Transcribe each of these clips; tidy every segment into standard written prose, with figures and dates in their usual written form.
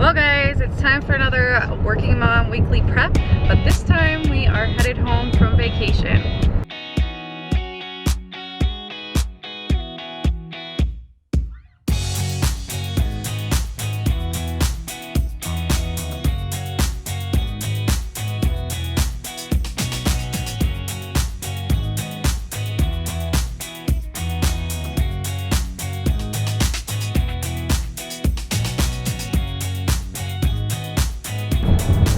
Well guys, it's time for another Working Mom weekly prep, but this time we are headed home from vacation.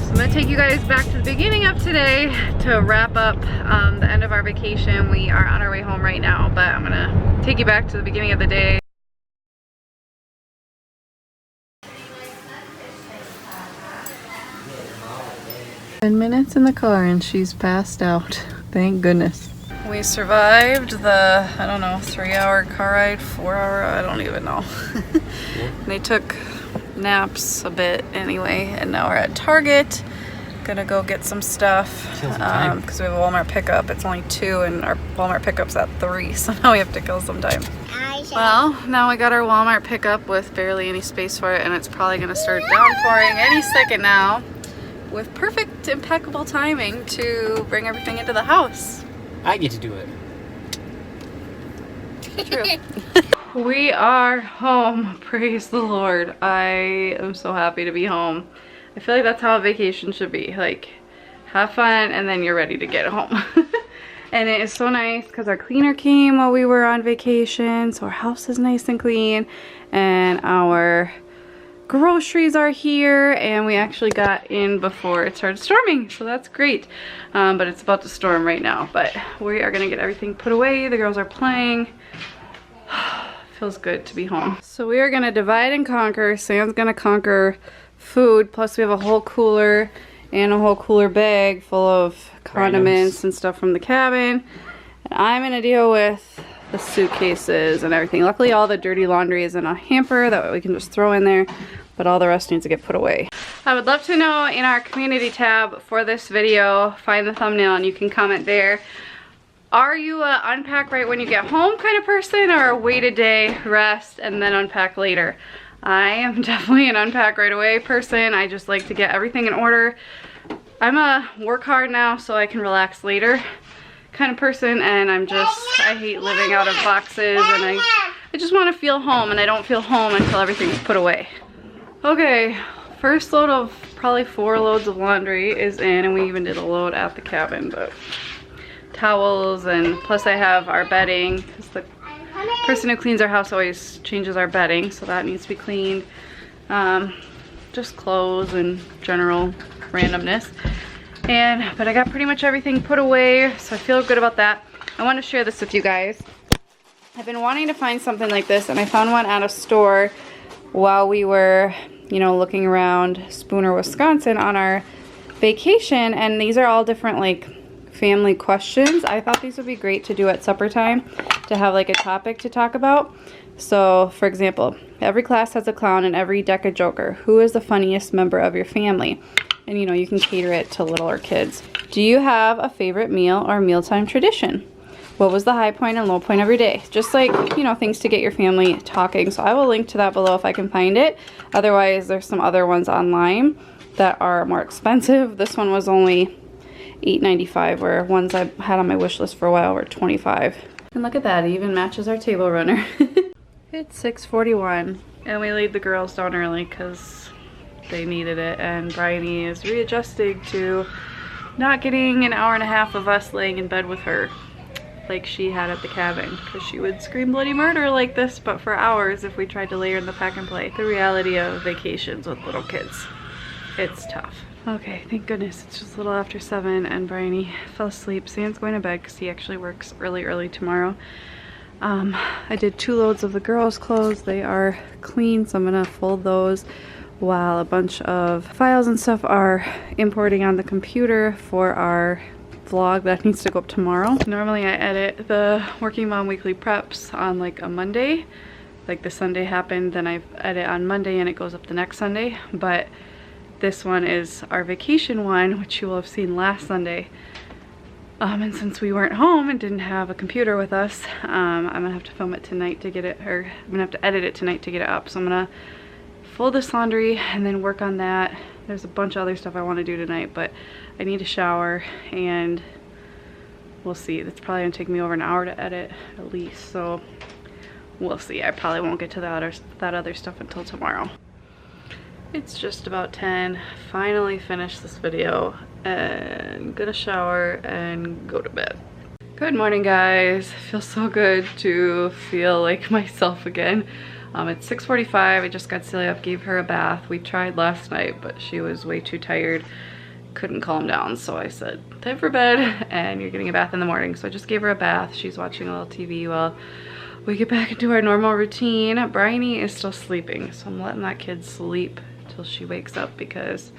I'm gonna take you guys back to the beginning of today to wrap up the end of our vacation. We are on our way home right now, but I'm gonna take you back to the beginning of the day. Ten minutes in the car and she's passed out. Thank goodness. We survived the, I don't know, 3-hour car ride, 4-hour, I don't even know. They took naps a bit anyway, and now we're at Target. Gonna go get some stuff because we have a Walmart pickup. It's only 2 and our Walmart pickup's at 3, so now we have to kill some time. Well, now we got our Walmart pickup with barely any space for it, and it's probably gonna start downpouring any second now with perfect, impeccable timing to bring everything into the house. I get to do it. True. We are home. Praise the Lord. I am so happy to be home. I feel like that's how a vacation should be. Like, have fun and then you're ready to get home. And it is so nice because our cleaner came while we were on vacation. So our house is nice and clean. And our groceries are here. And we actually got in before it started storming. So that's great. But it's about to storm right now. But we are going to get everything put away. The girls are playing. Feels good to be home. So we are gonna divide and conquer. Sam's gonna conquer food, plus we have a whole cooler and a whole cooler bag full of condiments and stuff from the cabin. And I'm gonna deal with the suitcases and everything. Luckily all the dirty laundry is in a hamper that we can just throw in there, but all the rest needs to get put away. I would love to know in our community tab for this video, find the thumbnail and you can comment there. Are you a unpack right when you get home kind of person, or a wait a day, rest, and then unpack later? I am definitely an unpack right away person. I just like to get everything in order. I'm a work hard now so I can relax later kind of person, and I hate living out of boxes, and I just want to feel home, and I don't feel home until everything's put away. Okay, first load of probably 4 loads of laundry is in, and we even did a load at the cabin, but towels, and plus I have our bedding because the person who cleans our house always changes our bedding, so that needs to be cleaned. Just clothes and general randomness. But I got pretty much everything put away, so I feel good about that. I want to share this with you guys. I've been wanting to find something like this, and I found one at a store while we were, you know, looking around Spooner, Wisconsin on our vacation, and these are all different like family questions. I thought these would be great to do at supper time to have like a topic to talk about. So for example, every class has a clown and every deck a joker. Who is the funniest member of your family? And you know, you can cater it to littler kids. Do you have a favorite meal or mealtime tradition? What was the high point and low point of your day? Just like, you know, things to get your family talking. So I will link to that below if I can find it. Otherwise, there's some other ones online that are more expensive. This one was only $8.95, where ones I had on my wish list for a while were $25. And look at that, it even matches our table runner. It's 6:41 and we laid the girls down early because they needed it, and Bryony is readjusting to not getting an hour and a half of us laying in bed with her like she had at the cabin, because she would scream bloody murder like this but for hours if we tried to lay her in the pack and play. The reality of vacations with little kids, it's tough. Okay, thank goodness it's just a little after 7 and Bryony fell asleep. Sam's going to bed because he actually works early tomorrow. I did 2 loads of the girls' clothes. They are clean, so I'm gonna fold those while a bunch of files and stuff are importing on the computer for our vlog that needs to go up tomorrow. Normally I edit the Working Mom weekly preps on like a Monday. Like the Sunday happened, then I edit on Monday and it goes up the next Sunday. But this one is our vacation one, which you will have seen last Sunday. And since we weren't home and didn't have a computer with us, I'm gonna have to film it tonight to get it, or I'm gonna have to edit it tonight to get it up. So I'm gonna fold this laundry and then work on that. There's a bunch of other stuff I want to do tonight, but I need a shower and we'll see. It's probably gonna take me over an hour to edit at least, so we'll see. I probably won't get to that other stuff until tomorrow. It's just about 10. Finally finished this video and gonna shower and go to bed. Good morning, guys. Feels so good to feel like myself again. It's 6:45. I just got Celia up, gave her a bath. We tried last night, but she was way too tired. Couldn't calm down, so I said, time for bed, and you're getting a bath in the morning. So I just gave her a bath. She's watching a little TV while we get back into our normal routine. Bryony is still sleeping, so I'm letting that kid sleep till she wakes up because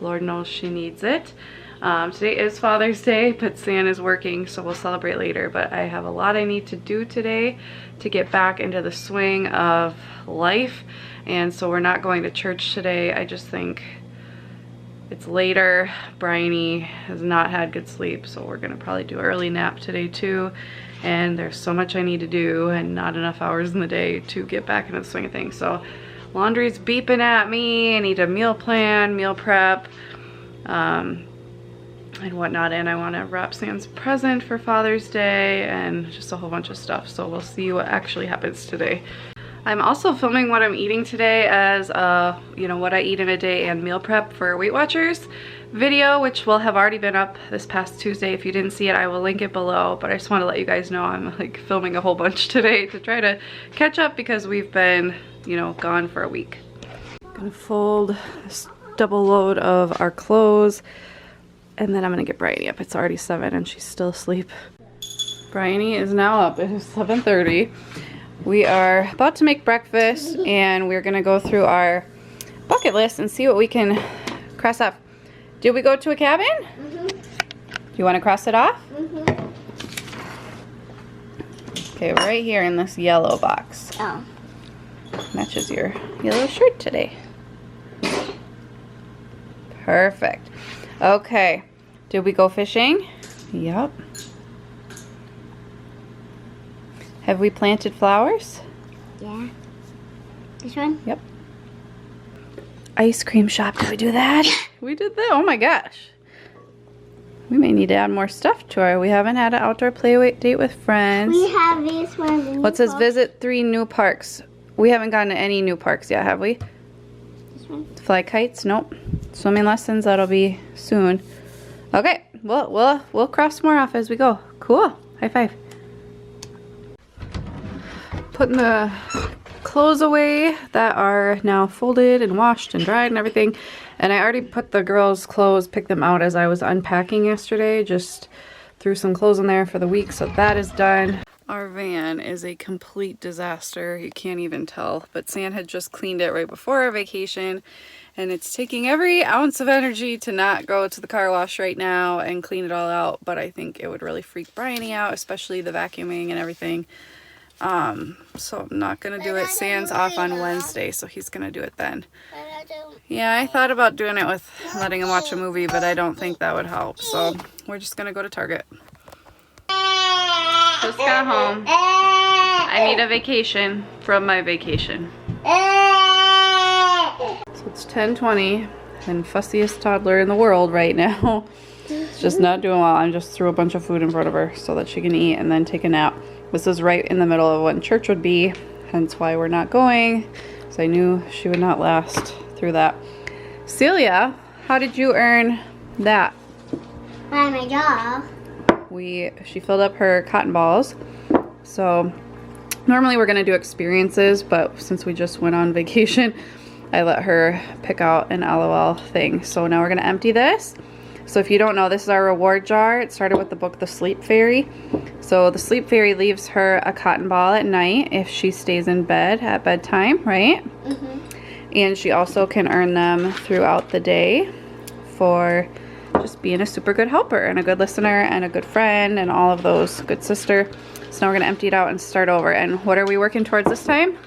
Lord knows she needs it. Today is Father's Day, but San is working, so we'll celebrate later. But I have a lot I need to do today to get back into the swing of life, and so we're not going to church today. I just think it's later. Bryony has not had good sleep, so we're gonna probably do an early nap today too. And there's so much I need to do and not enough hours in the day to get back into the swing of things. So laundry's beeping at me. I need a meal plan, meal prep, and whatnot, and I want to wrap Sam's present for Father's Day and just a whole bunch of stuff. So we'll see what actually happens today. I'm also filming what I'm eating today as you know, what I eat in a day and meal prep for Weight Watchers video, which will have already been up this past Tuesday. If you didn't see it, I will link it below, but I just want to let you guys know I'm like filming a whole bunch today to try to catch up because we've been, you know, gone for a week. I'm gonna fold this double load of our clothes and then I'm gonna get Bryony up. It's already 7 and she's still asleep. Bryony is now up. It is 7:30. We are about to make breakfast and we're gonna go through our bucket list and see what we can cross off. Did we go to a cabin? Mm-hmm. Do you want to cross it off? Mm-hmm. Okay, right here in this yellow box. Oh. Matches your yellow shirt today. Perfect. Okay. Did we go fishing? Yep. Have we planted flowers? Yeah. This one? Yep. Ice cream shop. Did we do that? We did that. Oh my gosh. We may need to add more stuff to our. We haven't had an outdoor play date with friends. We have these ones. What says visit 3 new parks? We haven't gone to any new parks yet, have we? This one? Fly kites? Nope. Swimming lessons, that'll be soon. Okay, we'll cross more off as we go. Cool. High five. Putting the clothes away that are now folded and washed and dried and everything. And I already put the girls' clothes, picked them out as I was unpacking yesterday. Just threw some clothes in there for the week, so that is done. Our van is a complete disaster. You can't even tell. But San had just cleaned it right before our vacation. And it's taking every ounce of energy to not go to the car wash right now and clean it all out. But I think it would really freak Bryony out, especially the vacuuming and everything. So I'm not gonna do it. San's off on Wednesday, so he's gonna do it then. Yeah, I thought about doing it with letting him watch a movie, but I don't think that would help. So we're just gonna go to Target. Just got home. I need a vacation from my vacation. So it's 10:20 and fussiest toddler in the world right now. It's just not doing well. I just threw a bunch of food in front of her so that she can eat and then take a nap. This is right in the middle of when church would be, hence why we're not going. So I knew she would not last through that. Celia, how did you earn that? By my job. She filled up her cotton balls. So normally we're gonna do experiences, but since we just went on vacation, I let her pick out an LOL thing. So now we're gonna empty this. So if you don't know, this is our reward jar. It started with the book The Sleep Fairy. So the Sleep Fairy leaves her a cotton ball at night if she stays in bed at bedtime, right? Mm-hmm. And she also can earn them throughout the day for just being a super good helper and a good listener and a good friend and all of those, good sister. So now we're gonna empty it out and start over. And what are we working towards this time?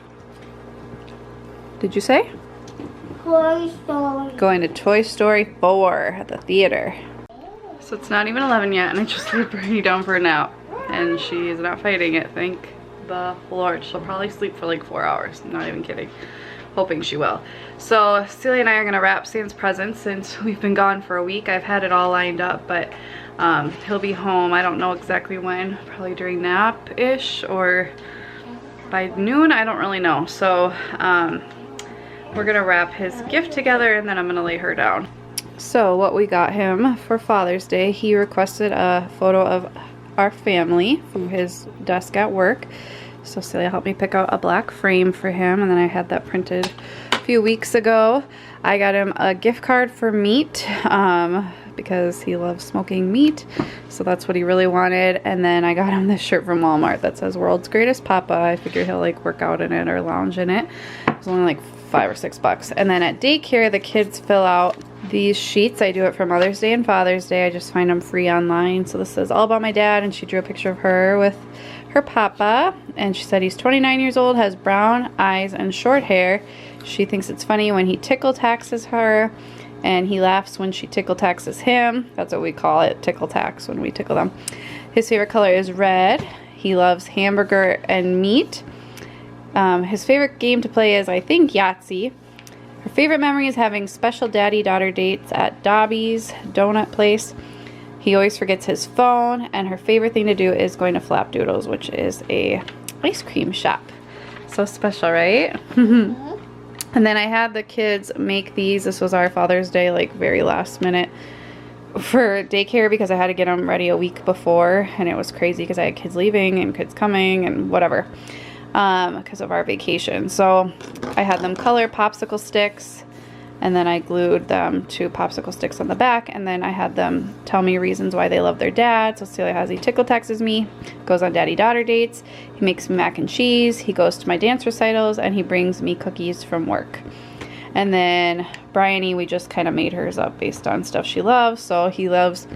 Did you say? Toy Story. Going to Toy Story 4 at the theater. So it's not even 11 yet and I just laid Bryony down for a nap. And she is not fighting it, thank the Lord. She'll probably sleep for like 4 hours, I'm not even kidding. hoping she will. So Celia and I are gonna wrap Sam's presents since we've been gone for a week. I've had it all lined up, but he'll be home. I don't know exactly when, probably during nap-ish or by noon, I don't really know. So we're gonna wrap his gift together and then I'm gonna lay her down. So what we got him for Father's Day, he requested a photo of our family from his desk at work. So Celia helped me pick out a black frame for him, and then I had that printed a few weeks ago. I got him a gift card for meat because he loves smoking meat, so that's what he really wanted. And then I got him this shirt from Walmart that says World's Greatest Papa. I figured he'll like work out in it or lounge in it. It was only like $5 or $6. And then at daycare, the kids fill out these sheets. I do it for Mother's Day and Father's Day. I just find them free online. So this says all about my dad, and she drew a picture of her with her papa, and she said he's 29 years old, has brown eyes and short hair. She thinks it's funny when he tickle taxes her, and he laughs when she tickle taxes him. That's what we call it, tickle tax, when we tickle them. His favorite color is red. He loves hamburger and meat. His favorite game to play is, I think, Yahtzee. Her favorite memory is having special daddy-daughter dates at Dobby's Donut Place. He always forgets his phone, and her favorite thing to do is going to Flapdoodles, which is a ice cream shop. So special, right? And then I had the kids make these. This was our Father's Day, like very last minute for daycare, because I had to get them ready a week before, and it was crazy because I had kids leaving and kids coming and whatever, because of our vacation. So I had them color popsicle sticks, and then I glued them to popsicle sticks on the back, and then I had them tell me reasons why they love their dad. So Celia has, he tickle taxes me, goes on daddy-daughter dates, he makes me mac and cheese, he goes to my dance recitals, and he brings me cookies from work. And then Bryony, we just kind of made hers up based on stuff she loves. So he loves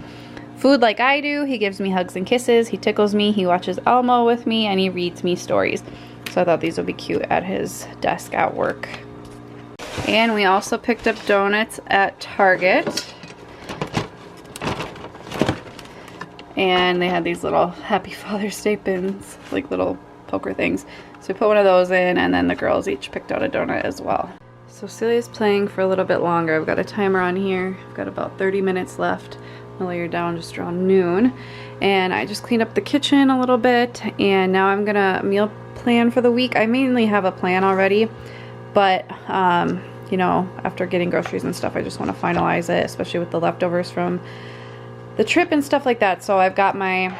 food like I do, he gives me hugs and kisses, he tickles me, he watches Elmo with me, and he reads me stories. So I thought these would be cute at his desk at work. And we also picked up donuts at Target. And they had these little Happy Father's Day pins, like little poker things. So we put one of those in, and then the girls each picked out a donut as well. So Celia's playing for a little bit longer. I've got a timer on here. I've got about 30 minutes left. I'll lay her down just around noon. And I just cleaned up the kitchen a little bit, and now I'm gonna meal plan for the week. I mainly have a plan already, but you know, after getting groceries and stuff, I just want to finalize it, especially with the leftovers from the trip and stuff like that. So I've got my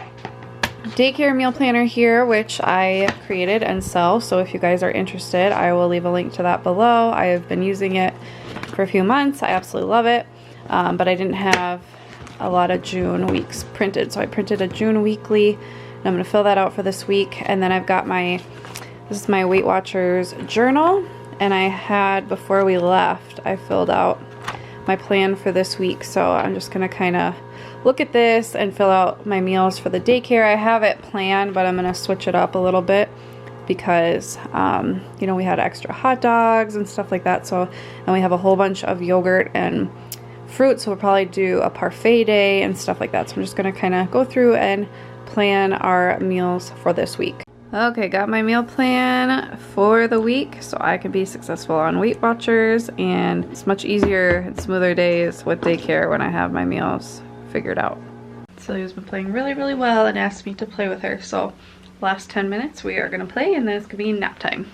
daycare meal planner here, which I created and sell. So if you guys are interested, I will leave a link to that below. I have been using it for a few months. I absolutely love it, but I didn't have a lot of June weeks printed, so I printed a June weekly, and I'm going to fill that out for this week. And then I've got my, this is my Weight Watchers journal. And I had, before we left, I filled out my plan for this week. So I'm just going to kind of look at this and fill out my meals for the daycare. I have it planned, but I'm going to switch it up a little bit because, you know, we had extra hot dogs and stuff like that. So, and we have a whole bunch of yogurt and fruit. So we'll probably do a parfait day and stuff like that. So I'm just going to kind of go through and plan our meals for this week. Okay, got my meal plan for the week so I can be successful on Weight Watchers, and it's much easier and smoother days with daycare when I have my meals figured out. Celia's been playing really, really well and asked me to play with her, so last 10 minutes we are gonna play, and then it's gonna be nap time.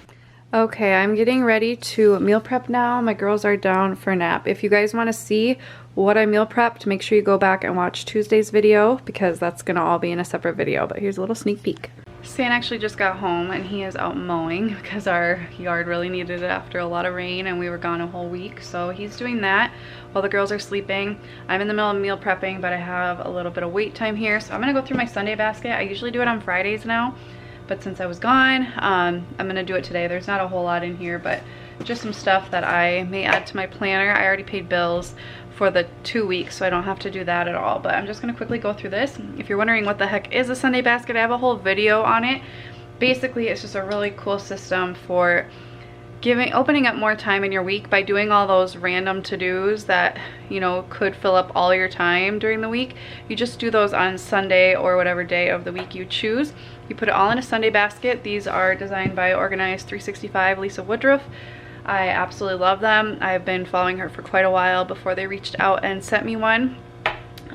Okay, I'm getting ready to meal prep now. My girls are down for a nap. If you guys want to see what I meal prepped, make sure you go back and watch Tuesday's video, because that's gonna all be in a separate video, but here's a little sneak peek. Stan actually just got home, and he is out mowing because our yard really needed it after a lot of rain, and we were gone a whole week. So he's doing that while the girls are sleeping. I'm in the middle of meal prepping, but I have a little bit of wait time here. So I'm gonna go through my Sunday basket. I usually do it on Fridays now, but since I was gone, I'm gonna do it today. There's not a whole lot in here, but just some stuff that I may add to my planner. I already paid bills for the 2 weeks, so I don't have to do that at all, but I'm just gonna quickly go through this. If you're wondering what the heck is a Sunday basket, I have a whole video on it. Basically, it's just a really cool system for opening up more time in your week by doing all those random to-dos that, you know, could fill up all your time during the week. You just do those on Sunday or whatever day of the week you choose. You put it all in a Sunday basket. These are designed by Organized 365 Lisa Woodruff. I absolutely love them. I've been following her for quite a while before they reached out and sent me one.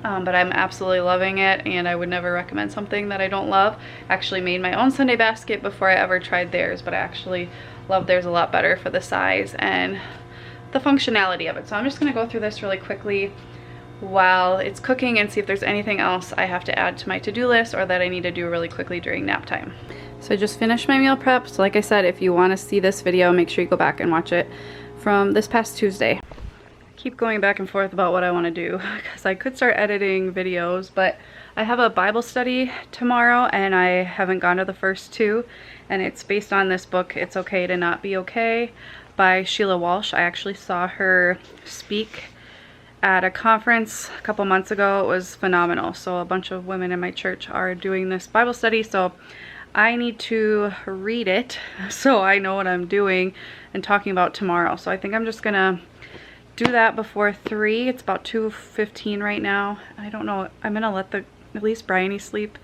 But I'm absolutely loving it, and I would never recommend something that I don't love. I actually made my own Sunday basket before I ever tried theirs, but I actually love theirs a lot better for the size and the functionality of it. So I'm just gonna go through this really quickly while it's cooking and see if there's anything else I have to add to my to-do list or that I need to do really quickly during nap time. So I just finished my meal prep. So like I said, if you want to see this video, make sure you go back and watch it from this past Tuesday. Keep going back and forth about what I want to do because I could start editing videos, but I have a Bible study tomorrow and I haven't gone to the first two, and it's based on this book, It's Okay to Not Be Okay by Sheila Walsh. I actually saw her speak at a conference a couple months ago. It was phenomenal. So a bunch of women in my church are doing this Bible study, so I need to read it so I know what I'm doing and talking about tomorrow. So I think I'm just gonna do that before 3. It's about 2:15 right now. I don't know. I'm gonna let at least Bryony sleep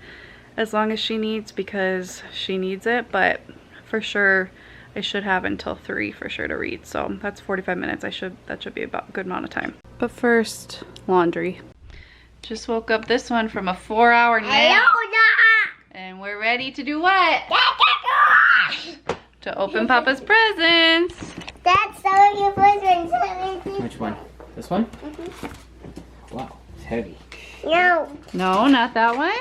as long as she needs because she needs it, but for sure I should have until 3 for sure to read. So that's 45 minutes. That should be about a good amount of time. But first, laundry. Just woke up this one from a 4-hour nap. And we're ready to do what? To open Papa's presents. That's some of your presents. Which one? This one? Mm-hmm. Wow, it's heavy. No. No, not that one.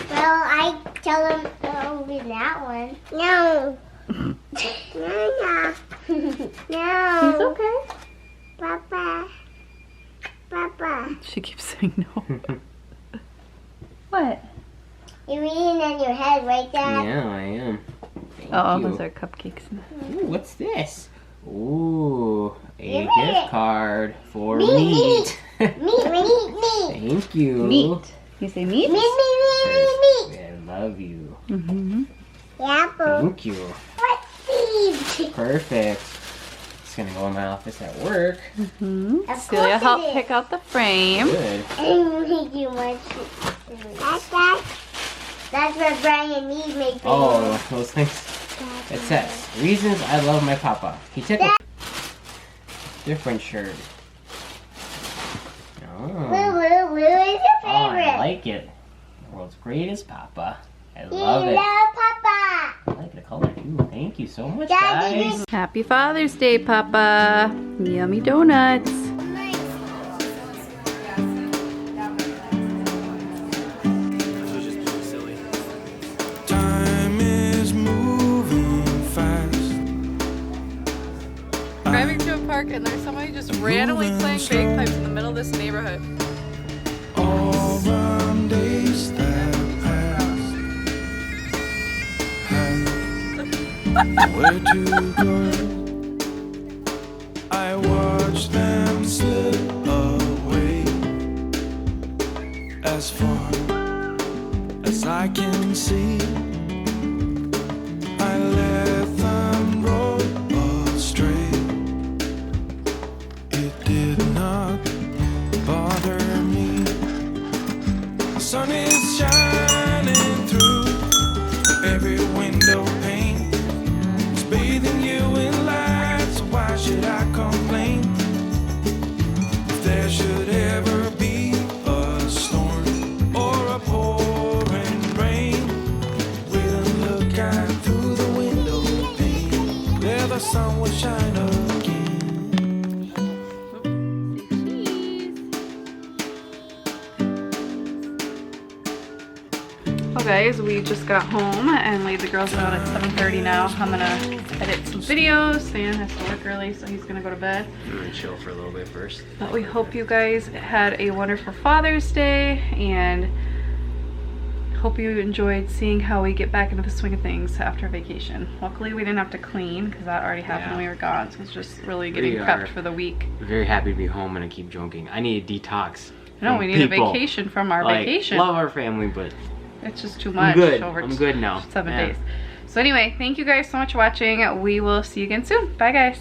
Well, I tell them to open that one. No. No. No. He's okay. Papa. Papa. She keeps saying no. What? You're reading on your head, right, Dad? Yeah, I am. Oh, you. those are cupcakes. Ooh, what's this? Ooh, a Meat. gift card for Meat. meat. Meat. Thank you. Meat. You say meat? Meat. I love you. Mm-hmm. Apple. Thank you. What seeds? Perfect. It's gonna go in my office at work. Mm-hmm. Of Celia course helped it is. pick out the frame. Good. And you want that's what Brian needs made for Oh, those things. It says, reasons I love my papa. He took a different shirt. Blue Oh, is your I favorite. like it. The world's greatest papa. I We love it. love Papa. I like the color too. Thank you so much, Daddy, guys. Happy Father's Day, Papa. Yummy donuts. Time is moving fast. Driving to a park and there's somebody just randomly playing bagpipes in the middle of this neighborhood. All the days that passed. Where to go? I watch them slip away. As far as I can see, I let them roll astray. It did not bother me. The sun is shining through every window pane. It's bathing you in light, so why should I complain? If there should ever be a storm or a pouring rain, we'll look out through the window pane, where the sun will shine again. Well guys, we just got home and laid the girls down at 7:30 now. I'm gonna edit some videos. Sam has to work early, so he's gonna go to bed. I'm gonna chill for a little bit first. But we hope you guys had a wonderful Father's Day and hope you enjoyed seeing how we get back into the swing of things after vacation. Luckily we didn't have to clean because that already happened when we were gone, so it's just really getting prepped for the week. Very happy to be home, and I keep joking. I need a detox. No, we need a vacation from our vacation. Love our family, but it's just too much. I'm good now. 7 days. So anyway, thank you guys so much for watching. We will see you again soon. Bye guys.